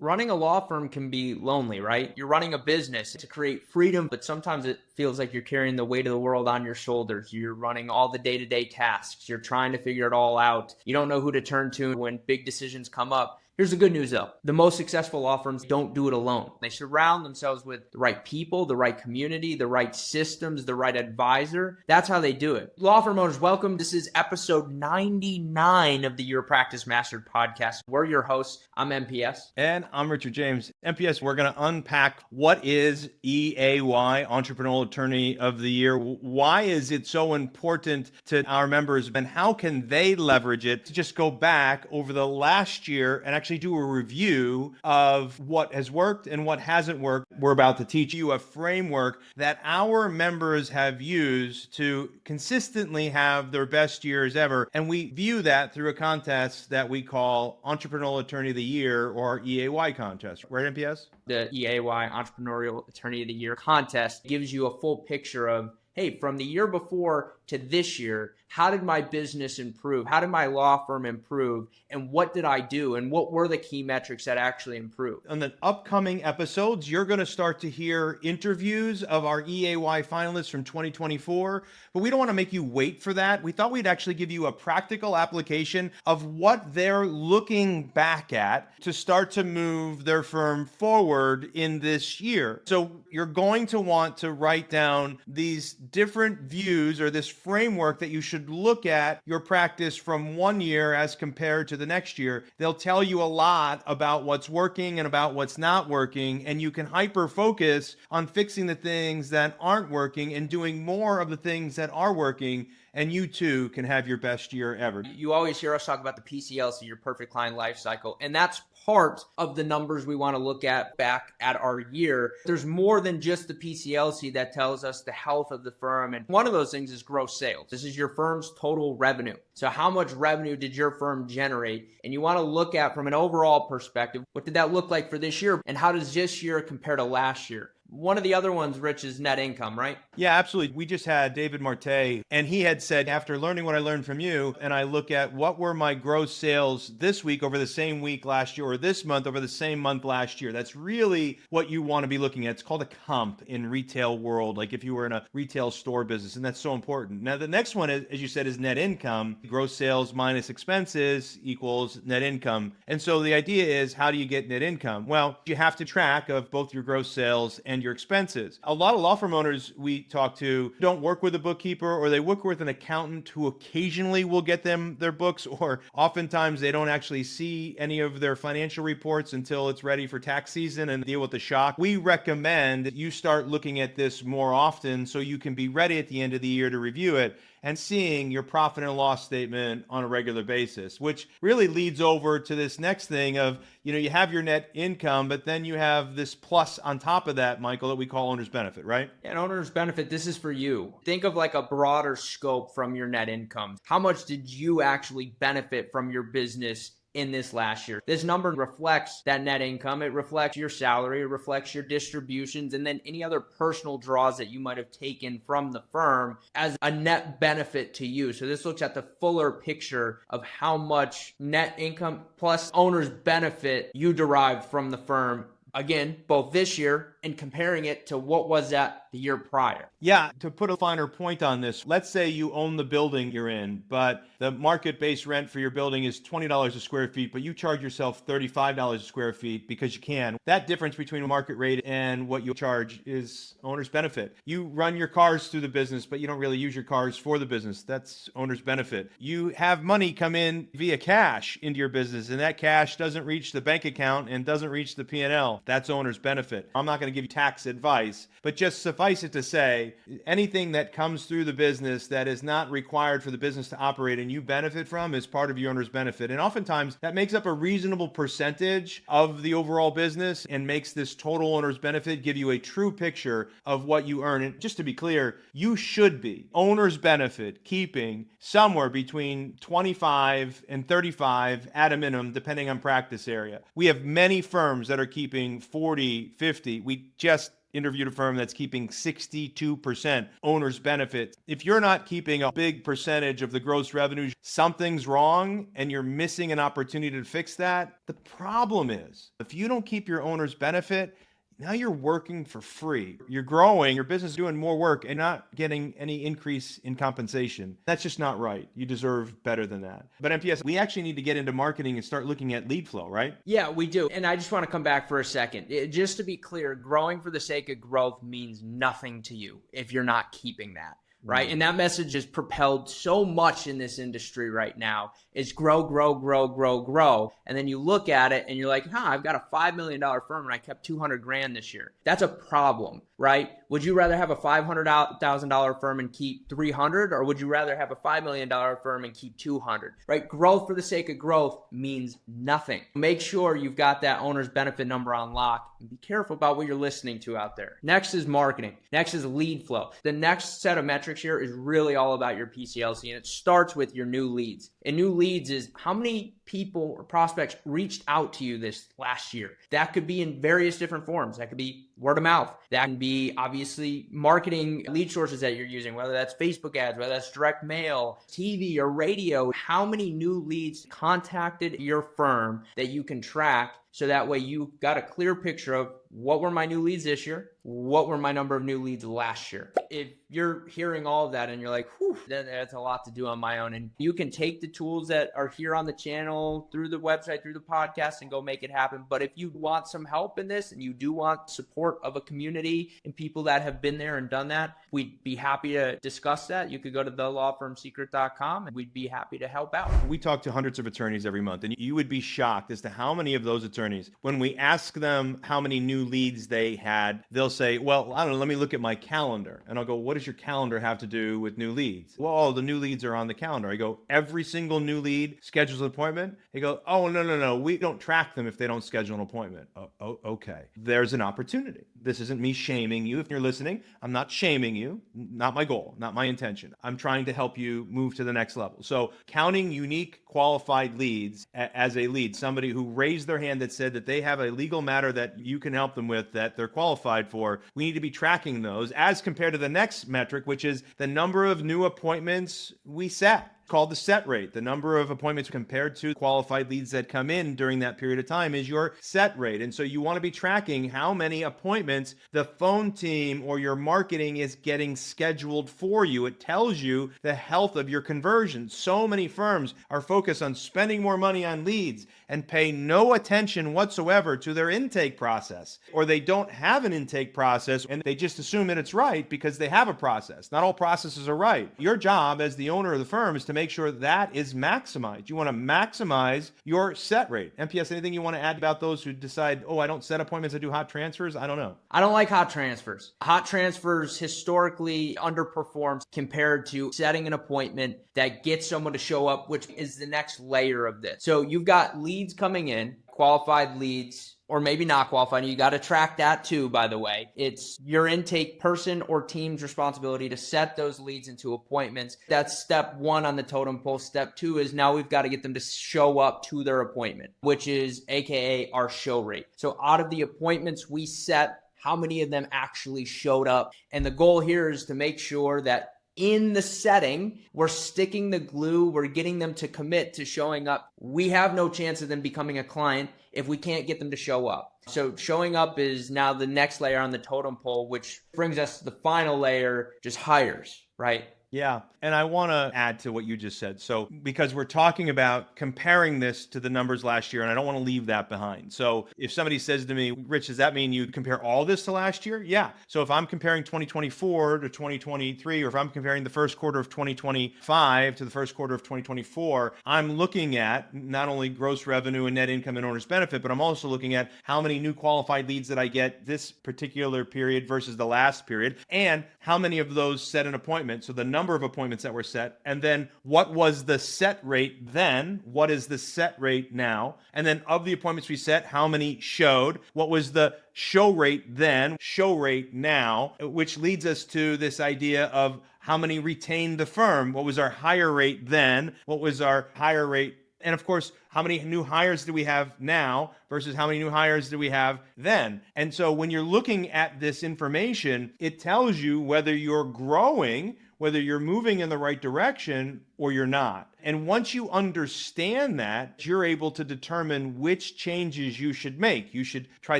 Running a law firm can be lonely, right? You're running a business to create freedom, but sometimes it feels like you're carrying the weight of the world on your shoulders. You're running all the day-to-day tasks. You're trying to figure it all out. You don't know who to turn to when big decisions come up. Here's the good news though. The most successful law firms don't do it alone. They surround themselves with the right people, the right community, the right systems, the right advisor. That's how they do it. Law firm owners, welcome. This is episode 99 of the Your Practice Mastered podcast. We're your hosts. I'm MPS. And I'm Richard James. MPS, we're going to unpack what is EAY, Entrepreneurial Attorney of the Year. Why is it so important to our members, and how can they leverage it to just go back over the last year and actually do a review of what has worked and what hasn't worked? We're about to teach you a framework that our members have used to consistently have their best years ever. And we view that through a contest that we call Entrepreneurial Attorney of the Year, or EAY Contest. Right, MPS? The EAY Entrepreneurial Attorney of the Year contest gives you a full picture of, hey, from the year before to this year, how did my business improve? How did my law firm improve? And what did I do? And what were the key metrics that actually improved? On the upcoming episodes, you're going to start to hear interviews of our EAY finalists from 2024, but we don't want to make you wait for that. We thought we'd actually give you a practical application of what they're looking back at to start to move their firm forward in this year. So you're going to want to write down these different views, or this framework that you should look at your practice from one year as compared to the next year. They'll tell you a lot about what's working and about what's not working, and you can hyper focus on fixing the things that aren't working and doing more of the things that are working, and you too can have your best year ever. You always hear us talk about the PCLC, your perfect client life cycle, and that's part of the numbers we want to look at back at our year. There's more than just the PCLC that tells us the health of the firm, and one of those things is gross sales. This is your firm's total revenue. So how much revenue did your firm generate? And you want to look at, from an overall perspective, what did that look like for this year, and how does this year compare to last year? One of the other ones, Rich, is net income, right? Yeah, absolutely. We just had David Marte, and he had said, after learning what I learned from you, and I look at what were my gross sales this week over the same week last year, or this month over the same month last year. That's really what you want to be looking at. It's called a comp in retail world, like if you were in a retail store business, and that's so important. Now, the next one, as you said, is net income. Gross sales minus expenses equals net income. And so the idea is, how do you get net income? Well, you have to track of both your gross sales and your expenses. A lot of law firm owners we talk to don't work with a bookkeeper, or they work with an accountant who occasionally will get them their books, or oftentimes they don't actually see any of their financial reports until it's ready for tax season and deal with the shock. We recommend that you start looking at this more often so you can be ready at the end of the year to review it and seeing your profit and loss statement on a regular basis, which really leads over to this next thing of, you have your net income, but then you have this plus on top of that, Michael, that we call owner's benefit, right? And owner's benefit, this is for you. Think of like a broader scope from your net income. How much did you actually benefit from your business in this last year? This number reflects that net income. It reflects your salary. It reflects your distributions, and then any other personal draws that you might have taken from the firm as a net benefit to you. So this looks at the fuller picture of how much net income plus owner's benefit you derived from the firm. Again, both this year and comparing it to what was that the year prior. Yeah, to put a finer point on this, let's say you own the building you're in, but the market-based rent for your building is $20 a square feet, but you charge yourself $35 a square feet because you can. That difference between a market rate and what you charge is owner's benefit. You run your cars through the business, but you don't really use your cars for the business. That's owner's benefit. You have money come in via cash into your business, and that cash doesn't reach the bank account and doesn't reach the P&L. That's owner's benefit. I'm not going to give you tax advice, but just suffice it to say, anything that comes through the business that is not required for the business to operate and you benefit from is part of your owner's benefit. And oftentimes that makes up a reasonable percentage of the overall business and makes this total owner's benefit give you a true picture of what you earn. And just to be clear, you should be owner's benefit keeping somewhere between 25 and 35 at a minimum, depending on practice area. We have many firms that are keeping 40, 50. We just interviewed a firm that's keeping 62% owner's benefit. If you're not keeping a big percentage of the gross revenue, something's wrong and you're missing an opportunity to fix that. The problem is, if you don't keep your owner's benefit, now you're working for free. You're growing, your business is doing more work and not getting any increase in compensation. That's just not right. You deserve better than that. But MPS, we actually need to get into marketing and start looking at lead flow, right? Yeah, we do. And I just want to come back for a second. Just to be clear, growing for the sake of growth means nothing to you if you're not keeping that. Right. And that message is propelled so much in this industry right now. It's grow, grow, grow, grow, grow. And then you look at it and you're like, I've got a $5 million firm and I kept 200 grand this year. That's a problem, right? Would you rather have a $500,000 firm and keep 300, or would you rather have a $5 million firm and keep 200, right? Growth for the sake of growth means nothing. Make sure you've got that owner's benefit number on lock, and be careful about what you're listening to out there. Next is marketing. Next is lead flow. The next set of metrics here is really all about your PCLC, and it starts with your new leads. And new leads is how many people or prospects reached out to you this last year. That could be in various different forms. That could be word of mouth. That can be obviously marketing lead sources that you're using, whether that's Facebook ads, whether that's direct mail, TV or radio. How many new leads contacted your firm that you can track, so that way you've got a clear picture of what were my new leads this year, what were my number of new leads last year. If you're hearing all of that and you're like, that's a lot to do on my own, and you can take the tools that are here on the channel, through the website, through the podcast, and go make it happen. But if you want some help in this and you do want support of a community and people that have been there and done that, we'd be happy to discuss that. You could go to thelawfirmsecret.com and we'd be happy to help out. We talk to hundreds of attorneys every month, and you would be shocked as to how many of those attorneys, when we ask them how many new leads they had, they'll say, well, I don't know, let me look at my calendar. And I'll go, what does your calendar have to do with new leads? Well, the new leads are on the calendar. I go, every single new lead schedules an appointment? They go, oh, no. We don't track them if they don't schedule an appointment. Oh, okay. There's an opportunity. This isn't me shaming you. If you're listening, I'm not shaming you. Not my goal, not my intention. I'm trying to help you move to the next level. So counting unique qualified leads as a lead, somebody who raised their hand that said that they have a legal matter that you can help them with, that they're qualified for, we need to be tracking those as compared to the next metric, which is the number of new appointments we set, called the set rate. The number of appointments compared to qualified leads that come in during that period of time is your set rate. And so you want to be tracking how many appointments the phone team or your marketing is getting scheduled for you. It tells you the health of your conversion. So many firms are focused on spending more money on leads and pay no attention whatsoever to their intake process, or they don't have an intake process and they just assume that it's right because they have a process. Not all processes are right. Your job as the owner of the firm is to make sure that is maximized. You want to maximize your set rate. MPS, anything you want to add about those who decide, I don't set appointments, I do hot transfers? I don't know. I don't like hot transfers. Hot transfers historically underperforms compared to setting an appointment that gets someone to show up, which is the next layer of this. So you've got leads coming in, qualified leads, or maybe not qualified. You got to track that too, by the way. It's your intake person or team's responsibility to set those leads into appointments. That's step one on the totem pole. Step two is now we've got to get them to show up to their appointment, which is AKA our show rate. So out of the appointments we set, how many of them actually showed up? And the goal here is to make sure that in the setting, we're sticking the glue, we're getting them to commit to showing up. We have no chance of them becoming a client if we can't get them to show up. So showing up is now the next layer on the totem pole, which brings us to the final layer, just hires, right? Yeah. And I want to add to what you just said. So, because we're talking about comparing this to the numbers last year, and I don't want to leave that behind. So if somebody says to me, Rich, does that mean you compare all this to last year? Yeah. So if I'm comparing 2024 to 2023, or if I'm comparing the first quarter of 2025 to the first quarter of 2024, I'm looking at not only gross revenue and net income and owner's benefit, but I'm also looking at how many new qualified leads that I get this particular period versus the last period, and how many of those set an appointment. So the number of appointments that were set, and then what was the set rate then? What is the set rate now? And then of the appointments we set, how many showed? What was the show rate then, show rate now, which leads us to this idea of how many retained the firm. What was our hire rate then? What was our hire rate And of course, how many new hires do we have now versus how many new hires do we have then? And so when you're looking at this information, it tells you whether you're growing, whether you're moving in the right direction or you're not. And once you understand that, you're able to determine which changes you should make. You should try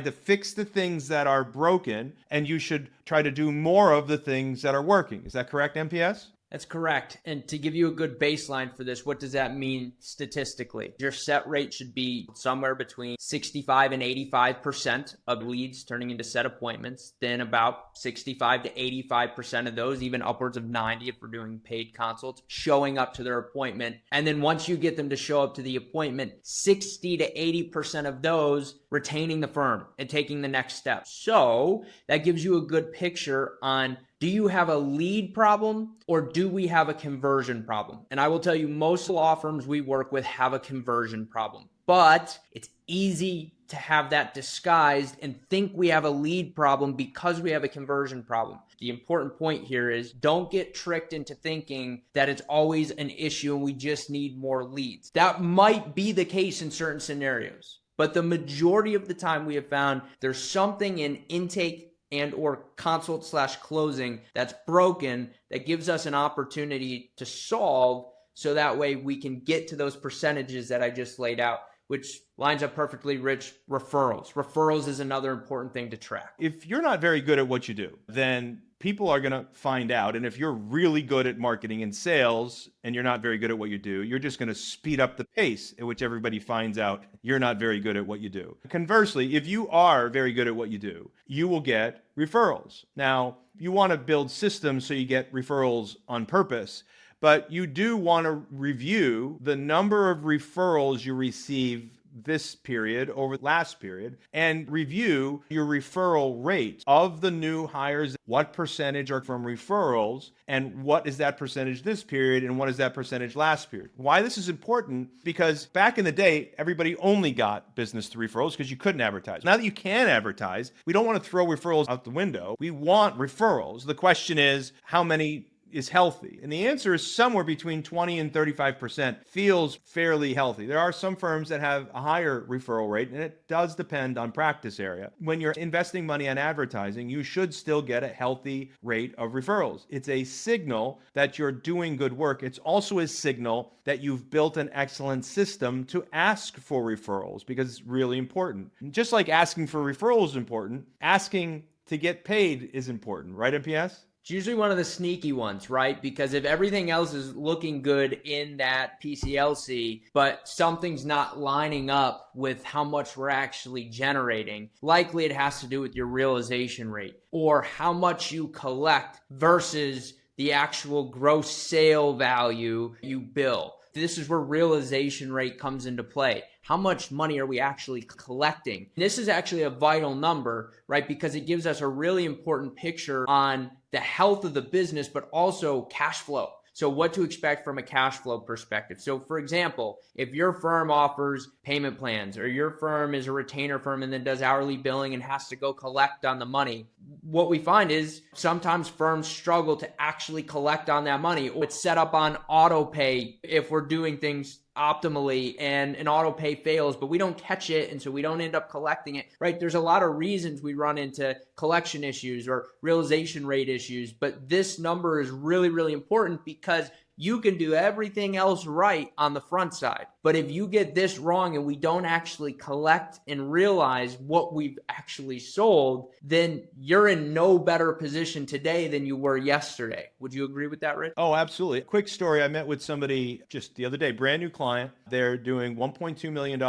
to fix the things that are broken, and you should try to do more of the things that are working. Is that correct, MPS? That's correct. And to give you a good baseline for this, what does that mean statistically? Your set rate should be somewhere between 65 and 85% of leads turning into set appointments. Then about 65 to 85% of those, even upwards of 90 if we're doing paid consults, showing up to their appointment. And then once you get them to show up to the appointment, 60 to 80% of those retaining the firm and taking the next step. So that gives you a good picture on, do you have a lead problem or do we have a conversion problem? And I will tell you, most law firms we work with have a conversion problem, but it's easy to have that disguised and think we have a lead problem because we have a conversion problem. The important point here is don't get tricked into thinking that it's always an issue and we just need more leads. That might be the case in certain scenarios, but the majority of the time we have found there's something in intake and or consult/closing that's broken that gives us an opportunity to solve, so that way we can get to those percentages that I just laid out, which lines up perfectly, Rich. Referrals is another important thing to track. If you're not very good at what you do, then people are going to find out. And if you're really good at marketing and sales and you're not very good at what you do, you're just going to speed up the pace at which everybody finds out you're not very good at what you do. Conversely, if you are very good at what you do, you will get referrals. Now, you want to build systems so you get referrals on purpose, but you do want to review the number of referrals you receive this period over last period and review your referral rate of the new hires. What percentage are from referrals and what is that percentage this period and what is that percentage last period? Why this is important, because back in the day, everybody only got business through referrals because you couldn't advertise. Now that you can advertise, we don't want to throw referrals out the window. We want referrals. The question is, how many is healthy? And the answer is somewhere between 20 and 35% feels fairly healthy. There are some firms that have a higher referral rate, and it does depend on practice area. When you're investing money on advertising, you should still get a healthy rate of referrals. It's a signal that you're doing good work. It's also a signal that you've built an excellent system to ask for referrals, because it's really important. And just like asking for referrals is important, asking to get paid is important, right, MPS? It's usually one of the sneaky ones, right? Because if everything else is looking good in that PCLC, but something's not lining up with how much we're actually generating, likely it has to do with your realization rate or how much you collect versus the actual gross sale value you bill. This is where realization rate comes into play. How much money are we actually collecting? This is actually a vital number, right? Because it gives us a really important picture on the health of the business, but also cash flow. So what to expect from a cash flow perspective. So for example, if your firm offers payment plans or your firm is a retainer firm and then does hourly billing and has to go collect on the money, what we find is sometimes firms struggle to actually collect on that money, or it's set up on auto pay if we're doing things optimally and an auto pay fails, but we don't catch it, and so we don't end up collecting it, right? There's a lot of reasons we run into collection issues or realization rate issues, but this number is really, really important because you can do everything else right on the front side. But if you get this wrong and we don't actually collect and realize what we've actually sold, then you're in no better position today than you were yesterday. Would you agree with that, Rich? Oh, absolutely. Quick story. I met with somebody just the other day, brand new client. They're doing $1.2 million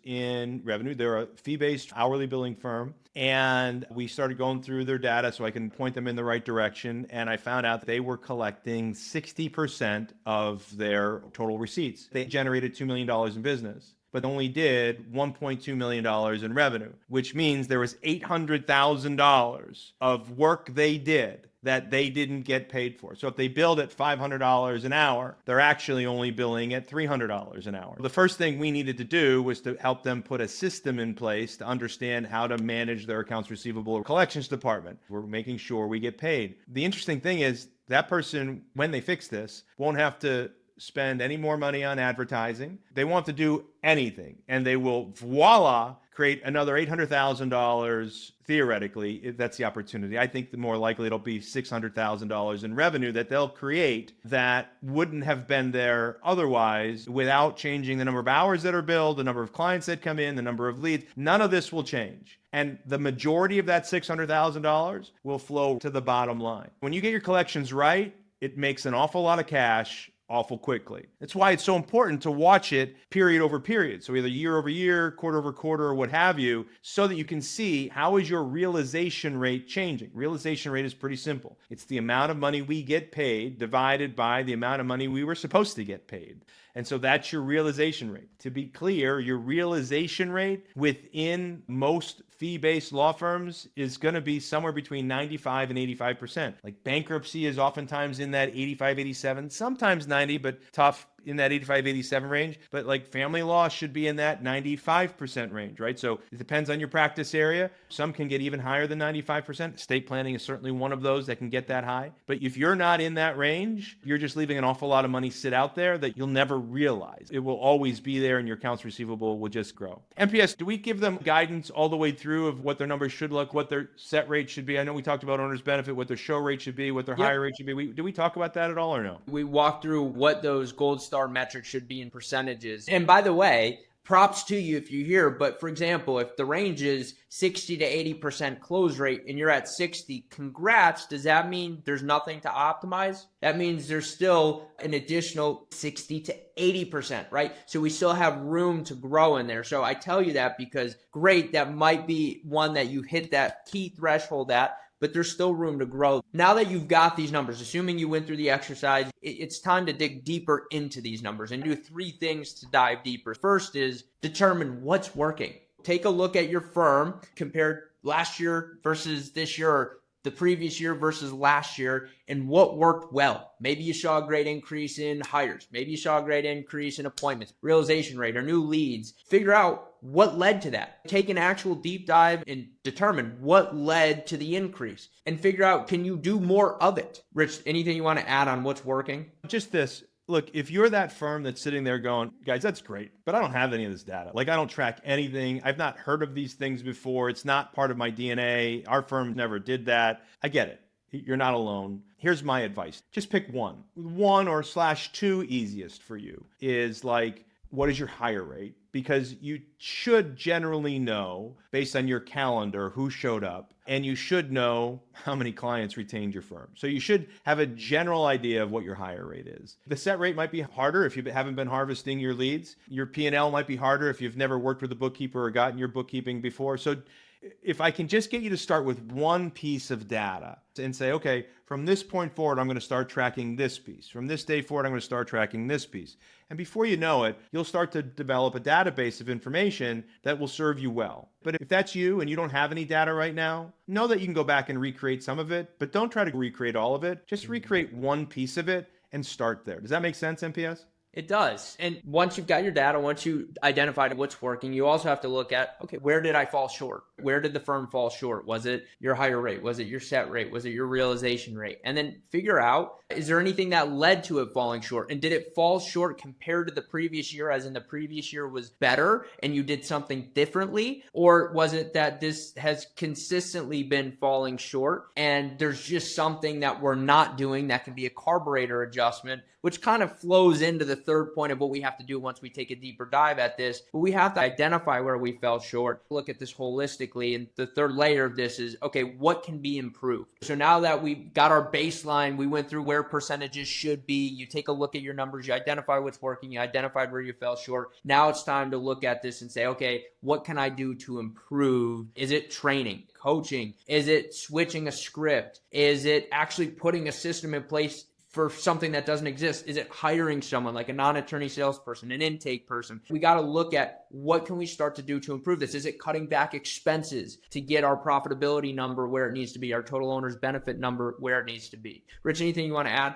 in revenue. They're a fee-based hourly billing firm. And we started going through their data so I can point them in the right direction. And I found out that they were collecting 60% of their total receipts. They generated $2 million in business, but only did $1.2 million in revenue, which means there was $800,000 of work they did that they didn't get paid for. So if they billed at $500 an hour, they're actually only billing at $300 an hour. The first thing we needed to do was to help them put a system in place to understand how to manage their accounts receivable collections department. We're making sure we get paid. The interesting thing is that person, when they fix this, won't have to spend any more money on advertising. They won't have to do anything. And they will, voila, create another $800,000 theoretically, if that's the opportunity. I think the more likely it'll be $600,000 in revenue that they'll create that wouldn't have been there otherwise without changing the number of hours that are billed, the number of clients that come in, the number of leads. None of this will change. And the majority of that $600,000 will flow to the bottom line. When you get your collections right, it makes an awful lot of cash awful quickly. That's why it's so important to watch it period over period. So either year over year, quarter over quarter, or what have you, so that you can see how is your realization rate changing. Realization rate is pretty simple. It's the amount of money we get paid divided by the amount of money we were supposed to get paid. And so that's your realization rate. To be clear, your realization rate within most fee-based law firms is going to be somewhere between 95 and 85%. Like bankruptcy is oftentimes in that 85, 87, sometimes 90, but tough in that 85, 87 range. But like family law should be in that 95% range, right? So it depends on your practice area. Some can get even higher than 95%. Estate planning is certainly one of those that can get that high. But if you're not in that range, you're just leaving an awful lot of money sit out there that you'll never realize. It will always be there and your accounts receivable will just grow. MPS, do we give them guidance all the way through of what their numbers should look, what their set rate should be? I know we talked about owner's benefit, what their show rate should be, what their higher rate should be. Do we talk about that at all or no? We walked through what those gold star metrics should be in percentages. And by the way, props to you if you're here, but for example, if the range is 60 to 80% close rate and you're at 60, congrats. Does that mean there's nothing to optimize? That means there's still an additional 60 to 80%, right? So we still have room to grow in there. So I tell you that because great, that might be one that you hit that key threshold at, but there's still room to grow. Now that you've got these numbers, assuming you went through the exercise, it's time to dig deeper into these numbers and do 3 things to dive deeper. First is determine what's working. Take a look at your firm, compare last year versus this year, or the previous year versus last year, and what worked well. Maybe you saw a great increase in hires. Maybe you saw a great increase in appointments, realization rate, or new leads. Figure out what led to that. Take an actual deep dive and determine what led to the increase and figure out, can you do more of it? Rich, anything you want to add on what's working? Just this. Look, if you're that firm that's sitting there going, guys, that's great, but I don't have any of this data. Like, I don't track anything. I've not heard of these things before. It's not part of my DNA. Our firm never did that. I get it. You're not alone. Here's my advice. Just pick one. One or slash two easiest for you is like, what is your hire rate? Because you should generally know, based on your calendar, who showed up, and you should know how many clients retained your firm. So you should have a general idea of what your hire rate is. The set rate might be harder if you haven't been harvesting your leads. Your P&L might be harder if you've never worked with a bookkeeper or gotten your bookkeeping before. So if I can just get you to start with one piece of data and say, okay, from this point forward, I'm going to start tracking this piece. From this day forward, I'm going to start tracking this piece. And before you know it, you'll start to develop a database of information that will serve you well. But if that's you and you don't have any data right now, know that you can go back and recreate some of it, but don't try to recreate all of it. Just recreate one piece of it and start there. Does that make sense, MPS? It does. And once you've got your data, once you identified what's working, you also have to look at, okay, where did I fall short? Where did the firm fall short? Was it your hire rate? Was it your set rate? Was it your realization rate? And then figure out, is there anything that led to it falling short? And did it fall short compared to the previous year, as in the previous year was better and you did something differently? Or was it that this has consistently been falling short and there's just something that we're not doing that can be a carburetor adjustment, which kind of flows into the third point of what we have to do once we take a deeper dive at this. But we have to identify where we fell short, look at this holistically. And the third layer of this is, okay, what can be improved? So now that we've got our baseline, we went through where percentages should be. You take a look at your numbers, you identify what's working, you identified where you fell short. Now it's time to look at this and say, okay, what can I do to improve? Is it training, coaching? Is it switching a script? Is it actually putting a system in place for something that doesn't exist? Is it hiring someone like a non-attorney salesperson, an intake person? We got to look at what can we start to do to improve this? Is it cutting back expenses to get our profitability number where it needs to be, our total owner's benefit number where it needs to be? Rich, anything you want to add?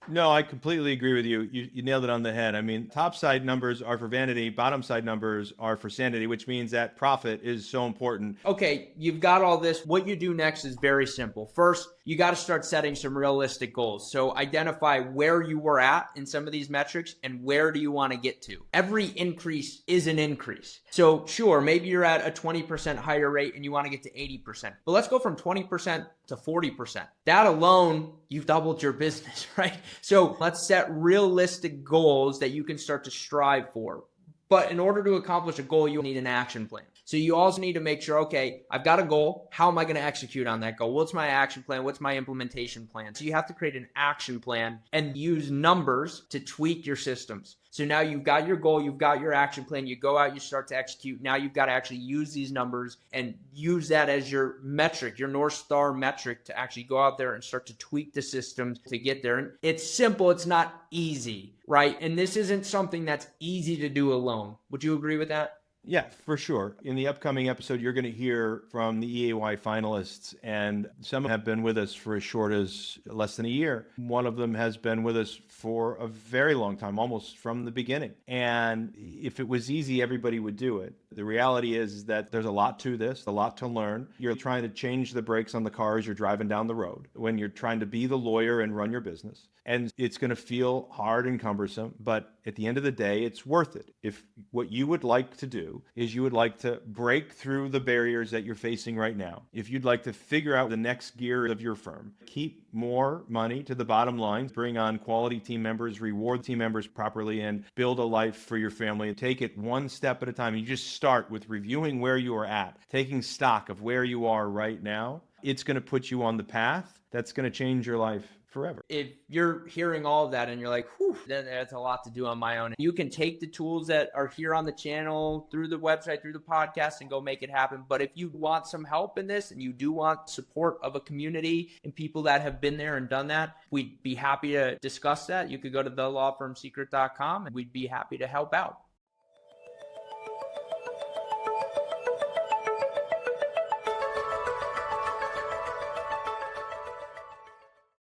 No, I completely agree with you. You nailed it on the head. I mean, top side numbers are for vanity, bottom side numbers are for sanity, which means that profit is so important. Okay, you've got all this. What you do next is very simple. First, you got to start setting some realistic goals. So identify where you were at in some of these metrics and where do you want to get to. Every increase is an increase. So sure, maybe you're at a 20% higher rate and you want to get to 80%. But let's go from 20% to 40%. That alone, you've doubled your business, right? So let's set realistic goals that you can start to strive for. But in order to accomplish a goal, you need an action plan. So you also need to make sure, okay, I've got a goal. How am I going to execute on that goal? What's my action plan? What's my implementation plan? So you have to create an action plan and use numbers to tweak your systems. So now you've got your goal, you've got your action plan, you go out, you start to execute. Now you've got to actually use these numbers and use that as your metric, your North Star metric to actually go out there and start to tweak the systems to get there. And it's simple, it's not easy, right? And this isn't something that's easy to do alone. Would you agree with that? Yeah, for sure. In the upcoming episode, you're going to hear from the EAY finalists, and some have been with us for as short as less than a year. One of them has been with us for a very long time, almost from the beginning. And if it was easy, everybody would do it. The reality is that there's a lot to this, a lot to learn. You're trying to change the brakes on the cars you're driving down the road when you're trying to be the lawyer and run your business. And it's going to feel hard and cumbersome, but at the end of the day, it's worth it. If what you would like to do is you would like to break through the barriers that you're facing right now, if you'd like to figure out the next gear of your firm, keep more money to the bottom line, bring on quality team members, reward team members properly, and build a life for your family, and take it one step at a time. You just start with reviewing where you are at, taking stock of where you are right now. It's going to put you on the path that's going to change your life forever. If you're hearing all of that and you're like, whew, that's a lot to do on my own, you can take the tools that are here on the channel, through the website, through the podcast, and go make it happen. But if you want some help in this and you do want support of a community and people that have been there and done that, we'd be happy to discuss that. You could go to thelawfirmsecret.com and we'd be happy to help out.